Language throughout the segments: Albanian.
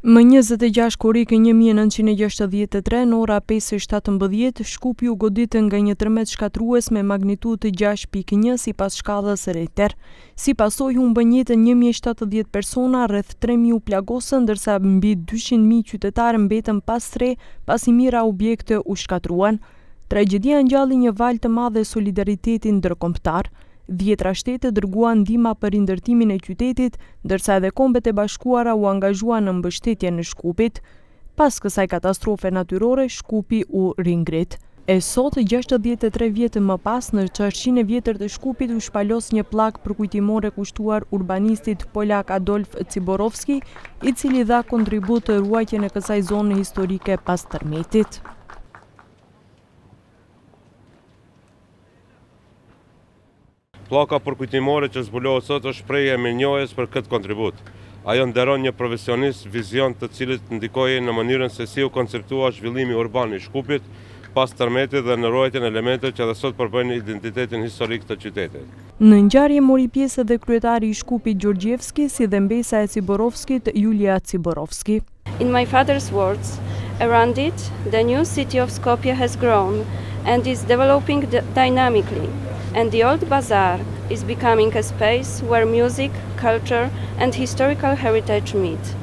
Më 26 korrikë 1963 në ora 5:17 Shkupi u goditën nga një tërmet shkatrues me magnitudë 6.1 sipas shkallës Richter. Si pasojë humbën jetën 1070 persona, rreth 3000 u plagosën, ndërsa mbi 200.000 qytetarë mbetën pa stre pasi mijëra objekte u shkatruan. Tragjedia ngjalli një valë të madh e solidariteti ndërkombëtar. 10 shtete dërguan ndihma për rindërtimin e qytetit, ndërsa edhe Kombet e Bashkuara u angazhuan në mbështetjen e Shkupit. Pas kësaj katastrofe natyrore, Shkupi u ringrit. E sot, 63 vjet më pas, në çarqinë e vjetër të Shkupit u shpalos një pllakë përkujtimore kushtuar urbanistit polak Adolf Ciborowski, i cili dha kontribut të ruajtjen e kësaj zone historike pas tërmetit. Pllaka përkujtimore që zbulohet sot është shprehje e mirënjohjes për këtë kontribut. Ajo nderon një profesionist, vizion të cilit ndikoi në mënyrën se si u konceptua zhvillimi urban i Shkupit pas tërmetit dhe në ruajtjen e elementeve që edhe sot përbëjnë identitetin historik të qytetit. Në ngjarje mori pjesë edhe kryetari i Shkupit Gjorgjevski, si dhe mbesa e Ciborovskit Julia Ciborovski. In my father's words, around it, the new city of Skopje has grown and is developing dynamically. And the old bazaar is becoming a space where music, culture and historical heritage meet.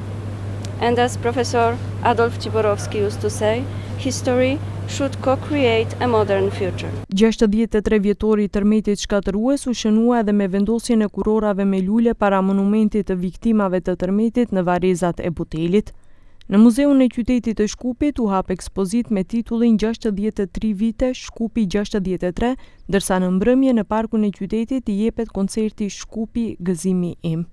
And as Professor Adolf Ciborowski used to say, history should co-create a modern future. 63 vjetori i tërmetit shkatërues u shënua edhe me vendosjen e kurorave me lule para monumentit të viktimave të tërmetit në varrezat e Butelit. Në Muzeun e Qytetit të Shkupit u hap ekspozit me titullin 63 vite Shkupi 63, ndërsa në mbrëmje në Parkun e Qytetit i jepet koncerti Shkupi Gëzimi im.